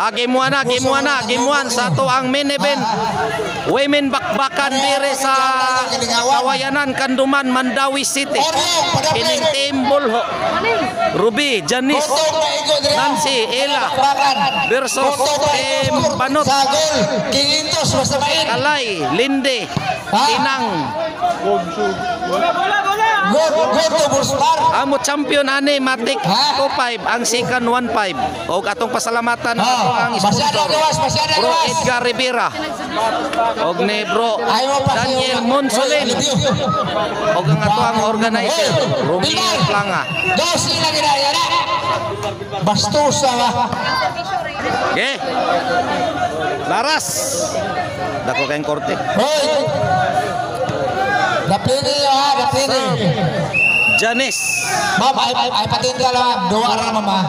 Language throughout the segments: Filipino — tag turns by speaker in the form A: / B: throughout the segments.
A: Game 1 na, game 1 na, game 1 sa to ang main event. Women bakbakan dire sa Kawayanan, Kanduman, Mandawi City. Kining team Bulho. Ruby, Janice, Nancy, Ella versus team Banot. Kalay, Linde, Tinang. Amo champion ani Matic 2-5, ang second 1-5. Og atong pasalamatan nato ang sponsor Bro Edgar Rivera og ni Bro Daniel Monsolin og ang ato ang organizer Romeo Planga.
B: Bastusa ba?
A: Okay. Laras. Dako kayong korte.
B: Hoy. Dapini ha, dapini.
A: Janice.
B: Ma'am, ay patinda lang. Dua ra mama.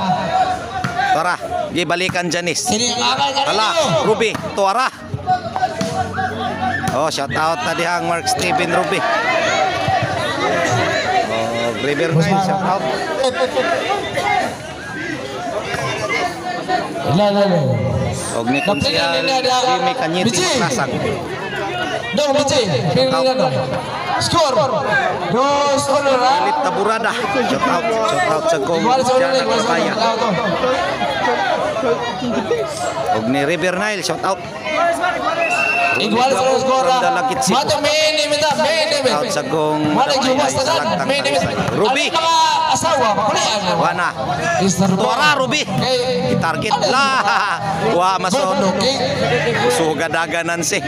A: Tara, gibalikan Janice.
B: Sini ang akal ka
A: Ala,
B: ninyo.
A: Ruby, tuara. Oh, shout out tadi hang Mark Steven Ruby. Oh, River Nile, shout out.
B: La.
A: Og ni konsyal Jimmy Kanyiti Pasang.
B: Dong Bici, pilih dong. Skor. 2-1 ra.
A: Elit Taburada, shout out sa Gong Jana Kabaya. Og ni River Nile, shout out.
B: Igual sa skor. Mata mini minta, mini.
A: Out sa Gong Ruby.
B: Asawa, kulian.
A: Wana. Tuara Ruby. Target lah. Wah masuk. Sugadaganan sih.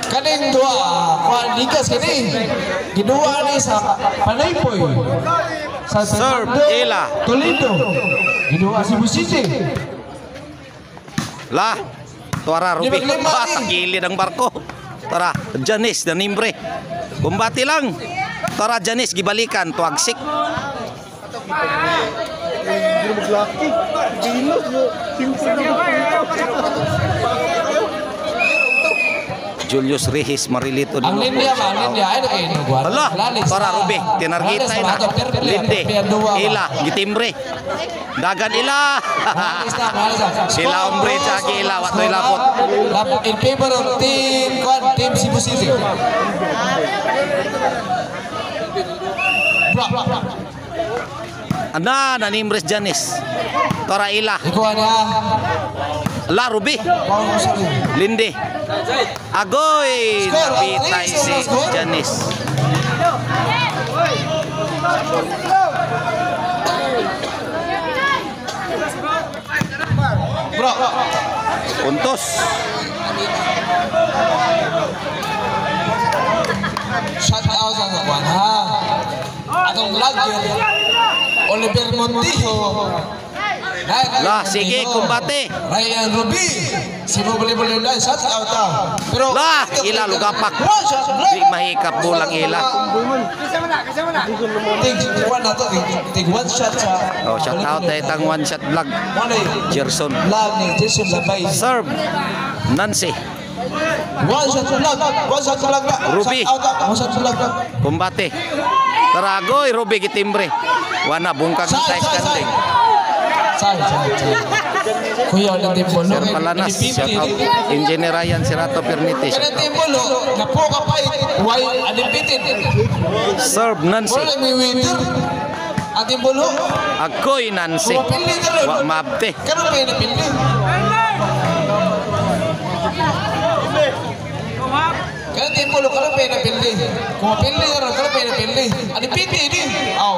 B: Kaning dua, kualigas kini. Kedua ni sa Panaypoy. Sa
A: Serve Ella.
B: Toledo. Kedua si Busisi.
A: Lah. Tuara Ruby. Gilid ang barko. Tara, Janice dan Imbre. Kumbati lang. Tara Janice gibalikan tuagsik. Julius Rihis Marilito
B: Ang Lindia ba? Ang Lindia. Ay, nagkain.
A: Allah, para Ruby, tinargita na. Linde, Ila, gitimbre. Dagan Ila. Sila umbre, tsaki Ila, watoy lapot.
B: In favor of team Cebu City.
A: Ana, nanimres Janice. Tora Ila.
B: Ikuha niya.
A: La Ruby. Linde. Agoy, napitay si Janice.
B: Bro.
A: Puntos.
B: Shout out sa kawan ha. Atong vlogger Oliver Montijo.
A: Lah, sige, kumbate.
B: Ryan Ruby. Si boleh dah shout out ta. Pero
A: Lah, Ila lugapak. Di mahikap bulang Ila.
B: Ting one shot sa.
A: Oh, shout out dahil tang one shot vlog. Gerson.
B: Vlog ni Jason Labay.
A: Serve Nancy.
B: One shot vlog.
A: Ruby.
B: One shot vlog.
A: Kumbate. Taragoy, Ruby gitimbre. Wana bungkag tayo kanding.
B: Say. Kuya ulit din po.
A: Sir Palanas, shout out. Engineer Ryan Sirato Pernitis.
B: Kaya din po, napo ka pa why undefeated.
A: Serve Nancy.
B: Wala may waiter. Ating bulo.
A: Agoy Nancy. Wa mabte.
B: Kano pa yung napili? Kaya din bulo, kano pa yung napili? Kung mapili ka rin, kano pa yung napili? Undefeated din. Aw.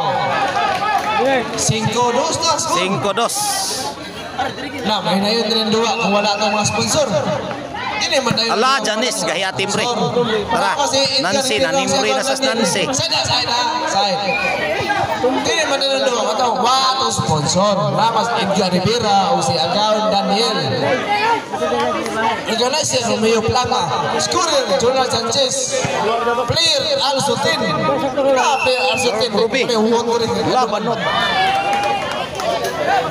B: 5-2 na.
A: 5-2.
B: Na, may na yun din dua kung wala itong mga sponsor. Hindi naman na yun.
A: Ala, Janice, gaya timbre. Tara, Nancy, nanimbre na sa Nancy.
B: Side. Hindi naman na yun dua. Ito, wato sponsor. Ramas Edgar Rivera o si Agaon Daniel. Organizer Romeo Planga. Scorer Jonah Sanchez. Player Al-Sutin. Player Al-Sutin.
A: Ruby. La, Banot.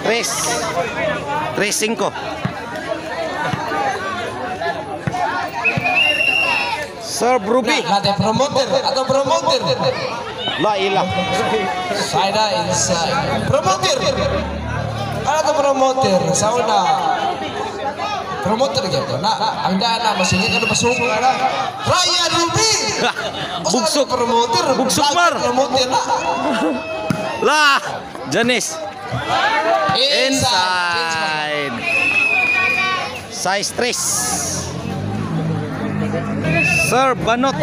A: 3-5. Serve Ruby.
B: Ada promoter atau promoter.
A: La ila.
B: Saida inside. Promoter. Ano to promoter? Sa una. Promoter gitu. Nah, ang dana masih kan pasok na. Ryan Ruby.
A: Bugsok.
B: Promoter.
A: Bugsok mar.
B: Promoter na.
A: Lah, Janice. Inside. Size 3. Serve Banot.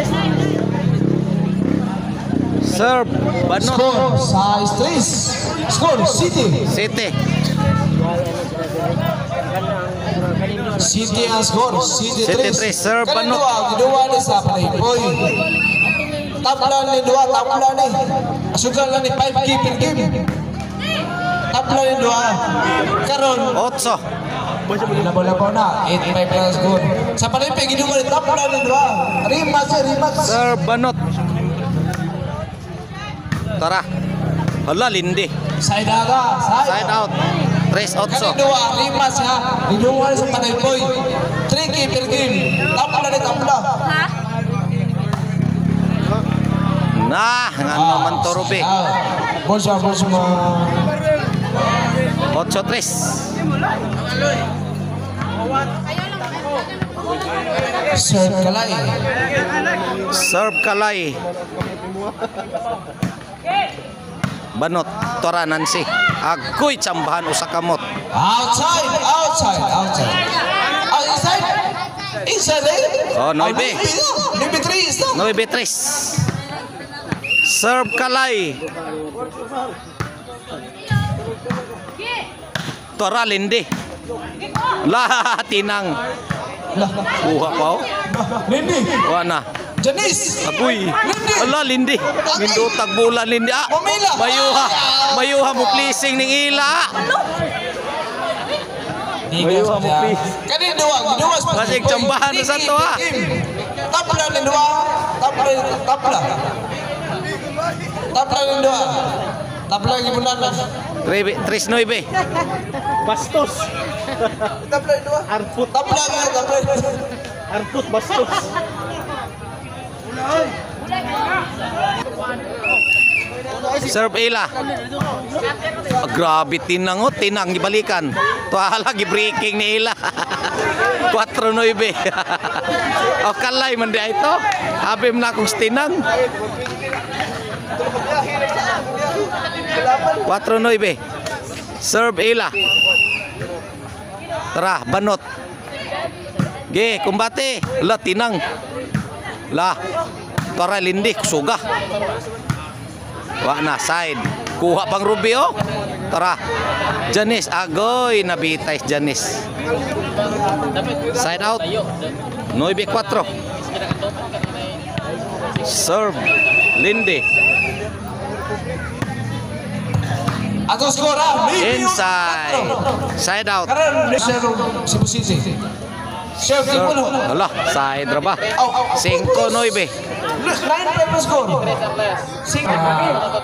A: Serve Banot.
B: Score size 3. Score City.
A: City.
B: City ang score. City 3.
A: Serve Banot.
B: Kedua ni sa Playboy. Tabla ni dua, tabla ni. Asugan lang ni 5 keeper game. Tabla ni dua. Karon
A: 8.
B: Labaw-labaw na. 8-5 na score. Sa Playboy giduma ni tabla ni dua. Rimas.
A: Serve Banot. Tara. Hala, Lindi.
B: Side out.
A: Side out. 3-8.
B: Kani dua, rimas ha. Giduma ni sa Playboy. 3 keeper game. Tabla ni tabla.
A: Nah, ngano man to Ruby.
B: Bolsa mo.
A: 8-3.
B: Serve Kalay.
A: Serve Kalay. Banot, Tora Nancy. Agoy tsambahan usa kamot.
B: Outside. Inside eh?
A: Oh, 9.
B: 9-3.
A: 9-3. Serve Kalay. Tora Lindi. Lah, tinang. Buha pa oh.
B: Lindi.
A: Wa na.
B: Janice.
A: Agoy. Ala Lindi. Mindutag bulan Lindi. Ah.
B: Mamila.
A: Mayuha mo pleasing ning ila. Mayuha mo please.
B: Kani dua.
A: Masig tsambahan na sa to ha.
B: Tapla ni dua. Tapla ni dua. Tapla lagi benar.
A: 3-9.
C: Bastos.
B: Tapla ni dua.
C: Arput.
B: Tapla.
C: Arput bastos.
A: Serve ila. Grabe tinang gibalikan. Tuhala gi-breaking ni ila. 4-9. O kalay man dia ito. Abim na akong tinang. 4-9. Serve ila. Tara, Banot. Ge, kumbate. La tinang. La. Tara Lindi, suga. Wa na side. Kuha pang Ruby oh. Tara. Janice, agoy nabitay Janice. Side out. 9-4. Serve Lindi.
B: Atau skor
A: Inside. Side out.
B: Karena Cebu City. Chef
A: Serve. Alah, side ra ba? 5-9.
B: 9 skor.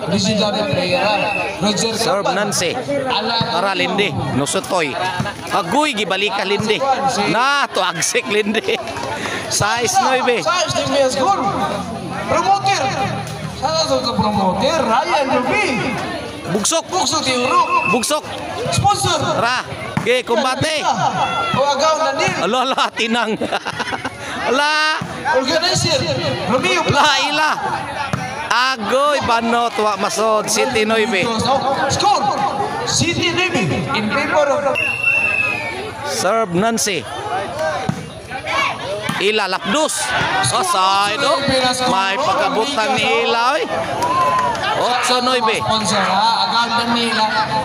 B: Legendary player. Roger
A: Serve Nancy. Tara Lindi, nusutoy. Agoy gibalik ka Lindi. Na to agsik Lindi. Size 9.
B: Size 9 skor. Promoter. Sana to promoter Ryan Ruby.
A: Bugsok.
B: Tiuruk.
A: Bugsok.
B: Sponsor.
A: Tara, ge kumbate.
B: Wagaw na din.
A: Ala, tinang. Ala,
B: Organizer. Ruby.
A: la ila. Agoy Banot wa masod City 9.
B: Score. City 9 in favor of
A: Serve Nancy. Ila lapdos. Oh, side oh. May pagkabutan ni Ila oy. 8-9.
B: sponsor ha.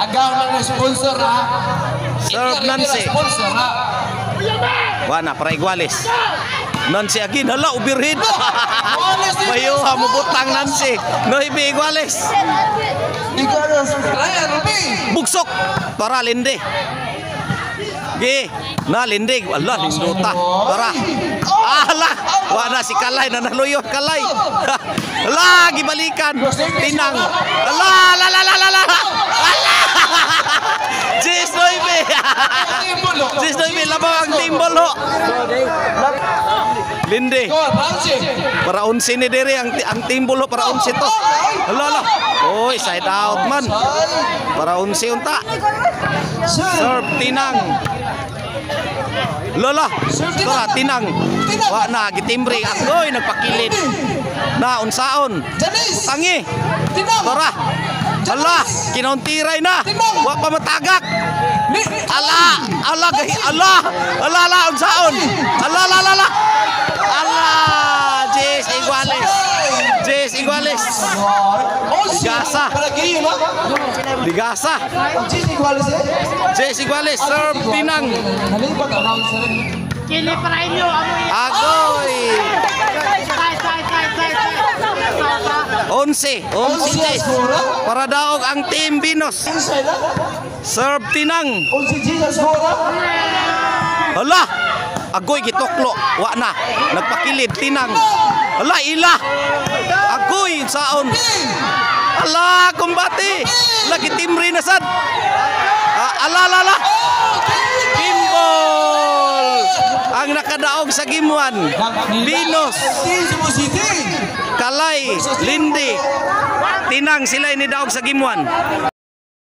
B: Agaw na sponsor ha.
A: Serve Nancy.
B: Sponsor ha.
A: Wana para iguales. Nancy agin hala ubirhid. Mayuha mo butang Nancy. 9 iguales.
B: Iguales. Ryan Ruby.
A: Bugsok. Tara Lindi. Ge, na Lindi. Allah linduta. Tara. Ala, wala si Kalay na naluyot Kalay. Ala, gibalikan. Tinang. Ala, la la la la la. Ala. Jis 9. Jis 9 labaw ang timbol ho. Lindi.
B: Score, Francis.
A: Para 11 ni diri ang timbol ho, para 11 to. Hala. Oy, side out man. Para 11 unta. Serve Tinang. Lola. Tora Tinang. Wa na gitimbre agoy nagpakilid. Na unsaon?
B: Janice.
A: Tangi.
B: Tinang.
A: Tora. Hala, kinauntiray na. Wa pa matagak. Ala gahi ala unsaon? Ala. Jess Iguales. Ligasa. Ligasa. Jess Iguales serve Tinang.
D: Kini Prainyo
A: Agoy. 11 Jess. Para daog ang Team Binos. Serve Tinang. Hala. Agoy gituklo. Wa na. Nagpakilid Tinang. Hala ila. Agoy saon. Hala kumbati. Lagi timri na sad. Ala. Gimbol. Ang nakadaog sa gimuan. Binos. Kalay, Lindi. Tinang sila ini daog sa gimuan.